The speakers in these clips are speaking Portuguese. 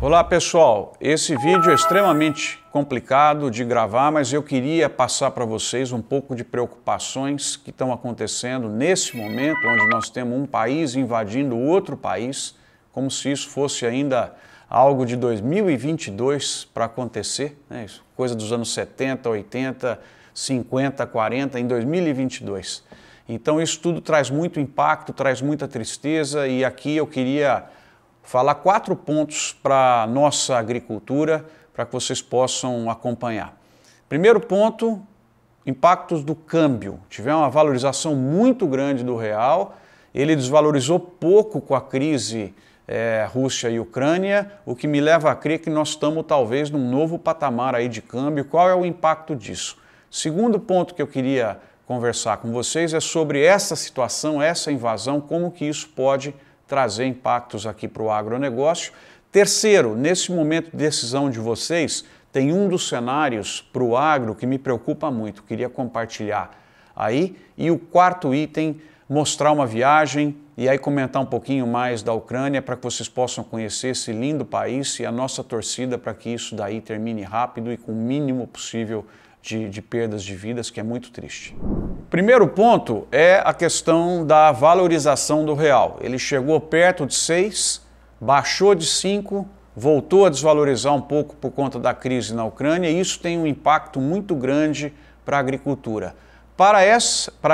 Olá pessoal, esse vídeo é extremamente complicado de gravar, mas eu queria passar para vocês um pouco de preocupações que estão acontecendo nesse momento, onde nós temos um país invadindo outro país, como se isso fosse ainda algo de 2022 para acontecer, né? Coisa dos anos 70, 80, 50, 40, em 2022. Então isso tudo traz muito impacto, traz muita tristeza, e aqui eu queria falar 4 pontos para a nossa agricultura, para que vocês possam acompanhar. Primeiro ponto, impactos do câmbio. Tivemos uma valorização muito grande do real, ele desvalorizou pouco com a crise Rússia e Ucrânia, o que me leva a crer que nós estamos talvez num novo patamar aí de câmbio. Qual é o impacto disso? Segundo ponto que eu queria conversar com vocês é sobre essa situação, essa invasão, como que isso pode trazer impactos aqui para o agronegócio. Terceiro, nesse momento de decisão de vocês, tem um dos cenários para o agro que me preocupa muito, queria compartilhar aí. E o quarto item, mostrar uma viagem e aí comentar um pouquinho mais da Ucrânia para que vocês possam conhecer esse lindo país e a nossa torcida para que isso daí termine rápido e com o mínimo possível de perdas de vidas, que é muito triste. Primeiro ponto é a questão da valorização do real. Ele chegou perto de 6, baixou de 5, voltou a desvalorizar um pouco por conta da crise na Ucrânia, e isso tem um impacto muito grande para a agricultura. Para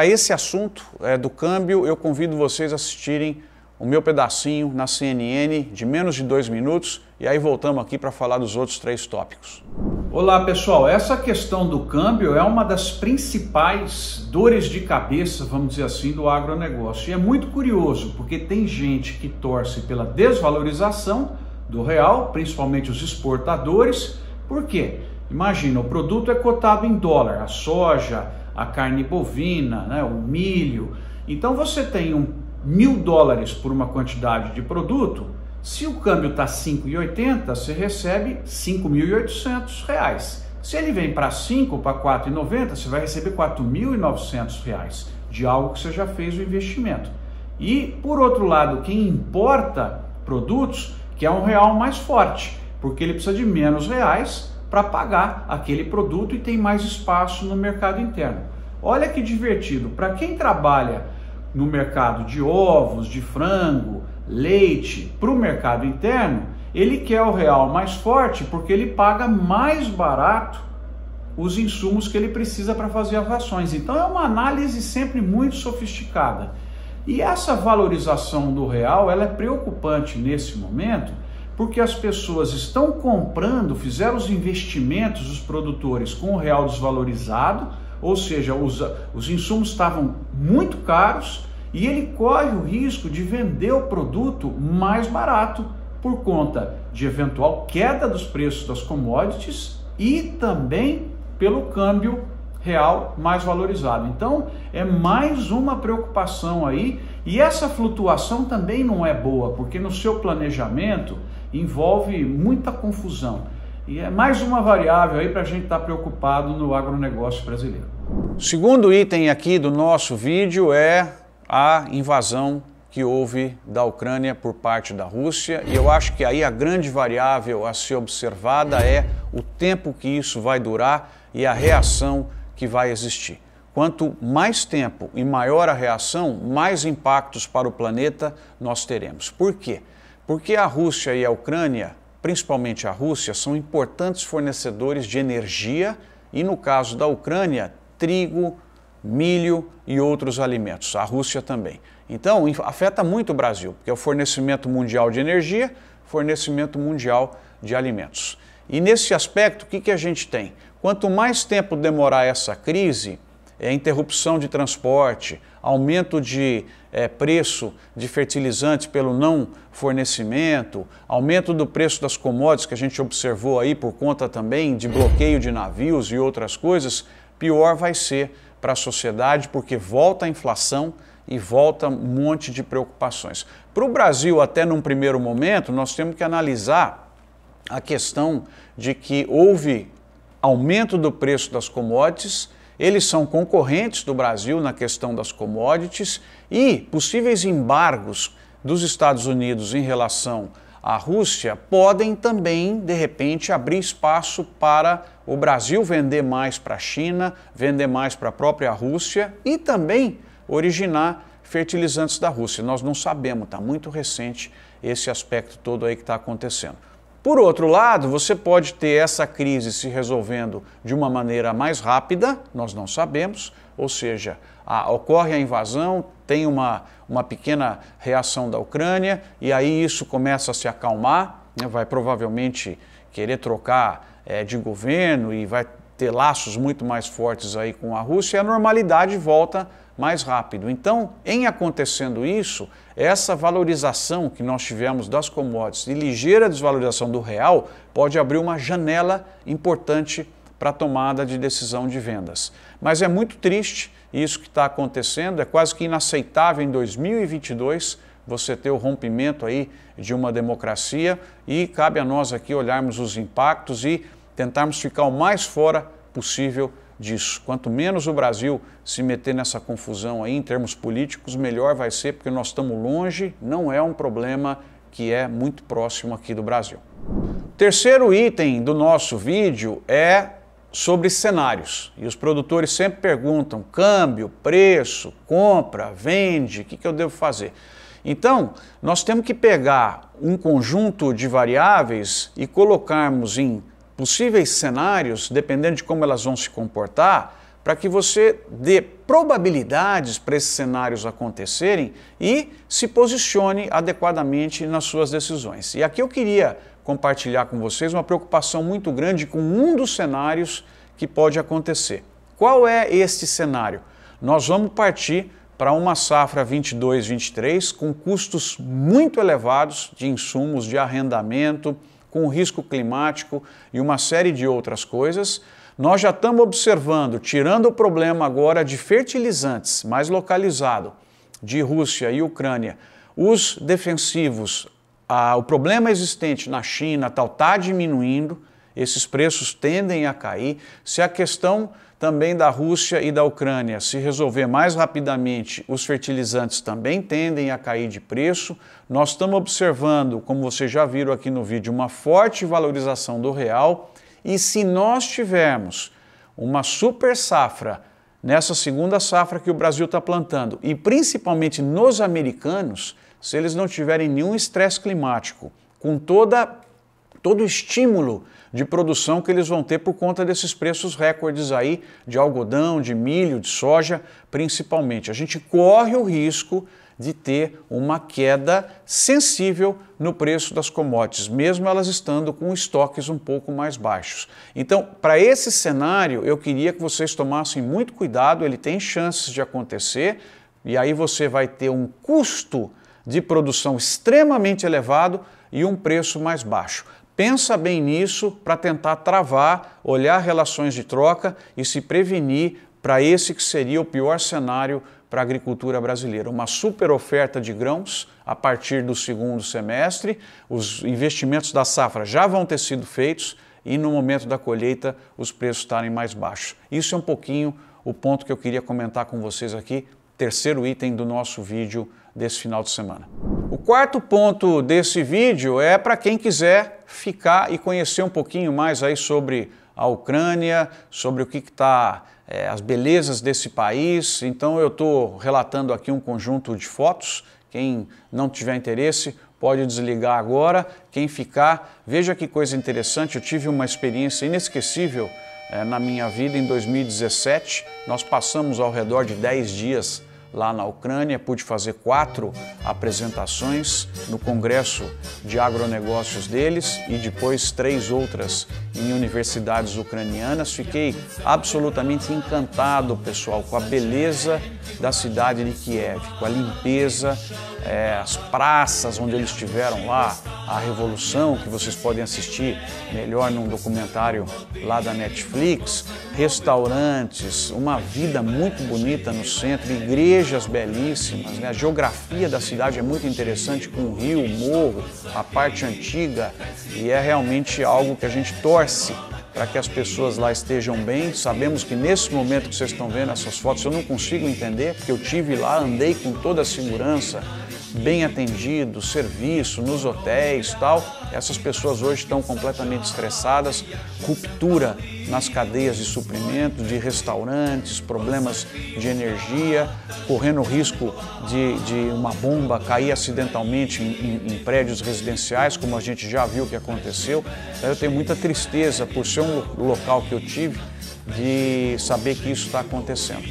esse assunto do câmbio, eu convido vocês a assistirem o meu pedacinho na CNN de menos de 2 minutos, e aí voltamos aqui para falar dos outros 3 tópicos. Olá pessoal, essa questão do câmbio é uma das principais dores de cabeça, vamos dizer assim, do agronegócio. E é muito curioso, porque tem gente que torce pela desvalorização do real, principalmente os exportadores. Por quê? Imagina, o produto é cotado em dólar, a soja, a carne bovina, né, o milho. Então você tem $1.000 por uma quantidade de produto. Se o câmbio está 5,80, você recebe R$ 5.800. Se ele vem para 5, para 4,90, você vai receber R$ 4.900 de algo que você já fez o investimento. E, por outro lado, quem importa produtos quer um real mais forte, porque ele precisa de menos reais para pagar aquele produto e tem mais espaço no mercado interno. Olha que divertido, para quem trabalha no mercado de ovos, de frango, leite, para o mercado interno, ele quer o real mais forte porque ele paga mais barato os insumos que ele precisa para fazer as rações. Então é uma análise sempre muito sofisticada. E essa valorização do real, ela é preocupante nesse momento, porque as pessoas estão comprando, fizeram os investimentos, os produtores, com o real desvalorizado, ou seja, os insumos estavam muito caros, e ele corre o risco de vender o produto mais barato por conta de eventual queda dos preços das commodities e também pelo câmbio real mais valorizado. Então é mais uma preocupação aí, e essa flutuação também não é boa, porque no seu planejamento envolve muita confusão. E é mais uma variável aí para a gente estar preocupado no agronegócio brasileiro. O segundo item aqui do nosso vídeo é a invasão que houve da Ucrânia por parte da Rússia, e eu acho que aí a grande variável a ser observada é o tempo que isso vai durar e a reação que vai existir. Quanto mais tempo e maior a reação, mais impactos para o planeta nós teremos. Por quê? Porque a Rússia e a Ucrânia, principalmente a Rússia, são importantes fornecedores de energia e, no caso da Ucrânia, trigo, milho e outros alimentos, a Rússia também. Então, afeta muito o Brasil, porque é o fornecimento mundial de energia, fornecimento mundial de alimentos. E nesse aspecto, o que a gente tem? Quanto mais tempo demorar essa crise, interrupção de transporte, aumento de preço de fertilizantes pelo não fornecimento, aumento do preço das commodities que a gente observou aí por conta também de bloqueio de navios e outras coisas, pior vai ser para a sociedade, porque volta a inflação e volta um monte de preocupações. Para o Brasil, até num primeiro momento, nós temos que analisar a questão de que houve aumento do preço das commodities, eles são concorrentes do Brasil na questão das commodities, e possíveis embargos dos Estados Unidos em relação a Rússia podem também, de repente, abrir espaço para o Brasil vender mais para a China, vender mais para a própria Rússia e também originar fertilizantes da Rússia. Nós não sabemos, está muito recente esse aspecto todo aí que está acontecendo. Por outro lado, você pode ter essa crise se resolvendo de uma maneira mais rápida, nós não sabemos, ou seja, ocorre a invasão, tem uma pequena reação da Ucrânia e aí isso começa a se acalmar, né, vai provavelmente querer trocar de governo e vai ter laços muito mais fortes aí com a Rússia e a normalidade volta mais rápido. Então, em acontecendo isso, essa valorização que nós tivemos das commodities e ligeira desvalorização do real pode abrir uma janela importante para a tomada de decisão de vendas. Mas é muito triste isso que está acontecendo, é quase que inaceitável em 2022 você ter o rompimento aí de uma democracia e cabe a nós aqui olharmos os impactos e tentarmos ficar o mais fora possível disso. Quanto menos o Brasil se meter nessa confusão aí em termos políticos, melhor vai ser, porque nós estamos longe, não é um problema que é muito próximo aqui do Brasil. O terceiro item do nosso vídeo é sobre cenários. E os produtores sempre perguntam: câmbio, preço, compra, vende, o que eu devo fazer? Então, nós temos que pegar um conjunto de variáveis e colocarmos em possíveis cenários, dependendo de como elas vão se comportar, para que você dê probabilidades para esses cenários acontecerem e se posicione adequadamente nas suas decisões. E aqui eu queria compartilhar com vocês uma preocupação muito grande com um dos cenários que pode acontecer. Qual é este cenário? Nós vamos partir para uma safra 22-23 com custos muito elevados de insumos, de arrendamento, com risco climático e uma série de outras coisas. Nós já estamos observando, tirando o problema agora de fertilizantes, mais localizado, de Rússia e Ucrânia, os defensivos, o problema existente na China está diminuindo, esses preços tendem a cair. Se a questão também da Rússia e da Ucrânia se resolver mais rapidamente, os fertilizantes também tendem a cair de preço. Nós estamos observando, como vocês já viram aqui no vídeo, uma forte valorização do real. E se nós tivermos uma super safra nessa segunda safra que o Brasil está plantando, e principalmente nos americanos, se eles não tiverem nenhum estresse climático, com todo o estímulo de produção que eles vão ter por conta desses preços recordes aí de algodão, de milho, de soja, principalmente. A gente corre o risco de ter uma queda sensível no preço das commodities, mesmo elas estando com estoques um pouco mais baixos. Então, para esse cenário, eu queria que vocês tomassem muito cuidado, ele tem chances de acontecer, e aí você vai ter um custo de produção extremamente elevado e um preço mais baixo. Pensa bem nisso para tentar travar, olhar relações de troca e se prevenir para esse que seria o pior cenário para a agricultura brasileira. Uma super oferta de grãos a partir do segundo semestre, os investimentos da safra já vão ter sido feitos e no momento da colheita os preços estarem mais baixos. Isso é um pouquinho o ponto que eu queria comentar com vocês aqui, terceiro item do nosso vídeo desse final de semana. O quarto ponto desse vídeo é para quem quiser ficar e conhecer um pouquinho mais aí sobre a Ucrânia, sobre o que está, as belezas desse país. Então eu estou relatando aqui um conjunto de fotos. Quem não tiver interesse pode desligar agora. Quem ficar, veja que coisa interessante. Eu tive uma experiência inesquecível na minha vida em 2017. Nós passamos ao redor de 10 dias lá na Ucrânia, pude fazer 4 apresentações no Congresso de Agronegócios deles e depois 3 outras em universidades ucranianas. Fiquei absolutamente encantado, pessoal, com a beleza da cidade de Kiev, com a limpeza, as praças onde eles tiveram lá, a revolução, que vocês podem assistir melhor num documentário lá da Netflix, restaurantes, uma vida muito bonita no centro, igrejas belíssimas, né? A geografia da cidade é muito interessante, com o rio, o morro, a parte antiga, e é realmente algo que a gente torce para que as pessoas lá estejam bem. Sabemos que nesse momento que vocês estão vendo essas fotos, eu não consigo entender, porque eu tive lá, andei com toda a segurança bem atendidos, serviço nos hotéis e tal. Essas pessoas hoje estão completamente estressadas, ruptura nas cadeias de suprimento, de restaurantes, problemas de energia, correndo o risco de uma bomba cair acidentalmente em prédios residenciais, como a gente já viu que aconteceu. Eu tenho muita tristeza por ser um local que eu tive, de saber que isso está acontecendo.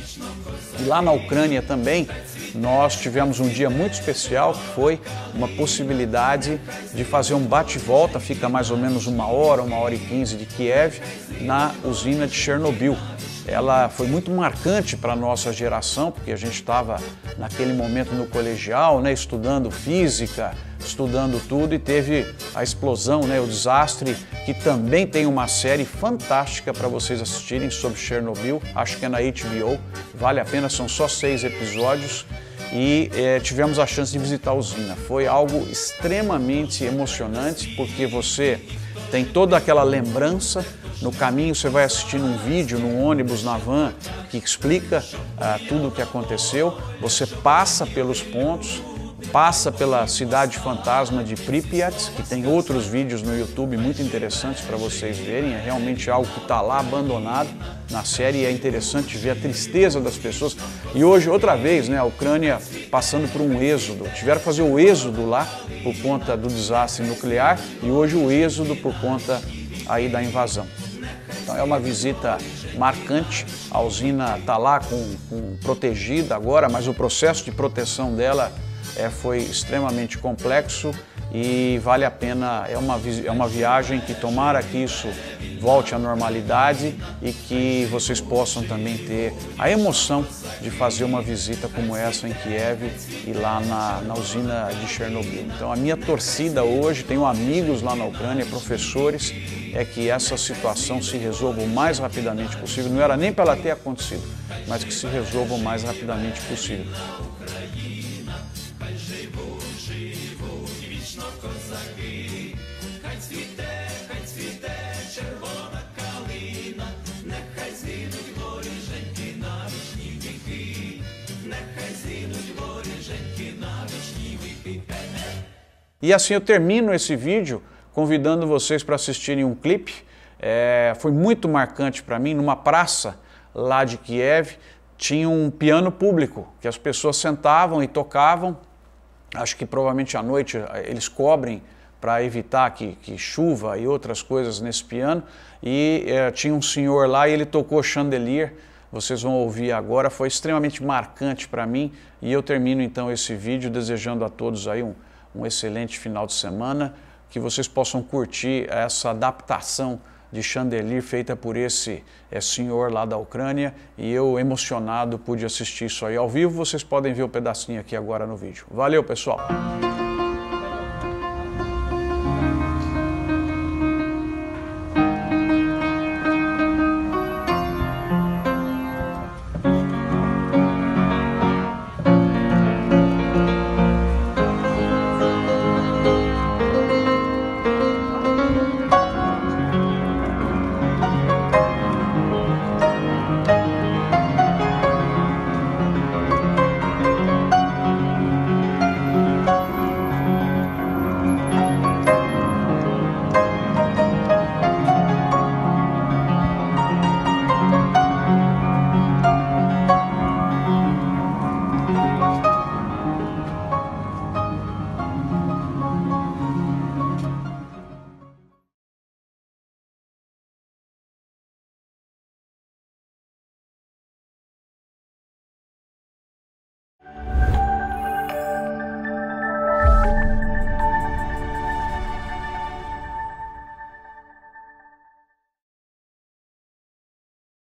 E lá na Ucrânia também, nós tivemos um dia muito especial, que foi uma possibilidade de fazer um bate-volta, fica mais ou menos 1h e 15 de Kiev, na usina de Chernobyl. Ela foi muito marcante para a nossa geração, porque a gente estava naquele momento no colegial, né, estudando física, estudando tudo, e teve a explosão, né, o desastre, que também tem uma série fantástica para vocês assistirem sobre Chernobyl, acho que é na HBO, vale a pena, são só 6 episódios, e tivemos a chance de visitar a usina. Foi algo extremamente emocionante, porque você tem toda aquela lembrança. No caminho você vai assistindo um vídeo no ônibus, na van, que explica tudo o que aconteceu. Você passa pelos pontos, passa pela cidade fantasma de Pripyat, que tem outros vídeos no YouTube muito interessantes para vocês verem. É realmente algo que está lá abandonado na série, e é interessante ver a tristeza das pessoas. E hoje, outra vez, né, a Ucrânia passando por um êxodo. Tiveram que fazer o êxodo lá por conta do desastre nuclear, e hoje o êxodo por conta aí da invasão. Então é uma visita marcante. A usina está lá protegida agora, mas o processo de proteção dela foi extremamente complexo e vale a pena. É uma viagem que tomara que isso volte à normalidade e que vocês possam também ter a emoção de fazer uma visita como essa em Kiev e lá na usina de Chernobyl. Então a minha torcida hoje, tenho amigos lá na Ucrânia, professores, é que essa situação se resolva o mais rapidamente possível. Não era nem para ela ter acontecido, mas que se resolva o mais rapidamente possível. E assim eu termino esse vídeo convidando vocês para assistirem um clipe. Foi muito marcante para mim. Numa praça lá de Kiev tinha um piano público que as pessoas sentavam e tocavam. Acho que provavelmente à noite eles cobrem para evitar que chuva e outras coisas nesse piano. E tinha um senhor lá e ele tocou Chandelier. Vocês vão ouvir agora. Foi extremamente marcante para mim. E eu termino então esse vídeo desejando a todos aí um excelente final de semana, que vocês possam curtir essa adaptação de Chandelier feita por esse senhor lá da Ucrânia, e eu, emocionado, pude assistir isso aí ao vivo. Vocês podem ver o pedacinho aqui agora no vídeo. Valeu, pessoal!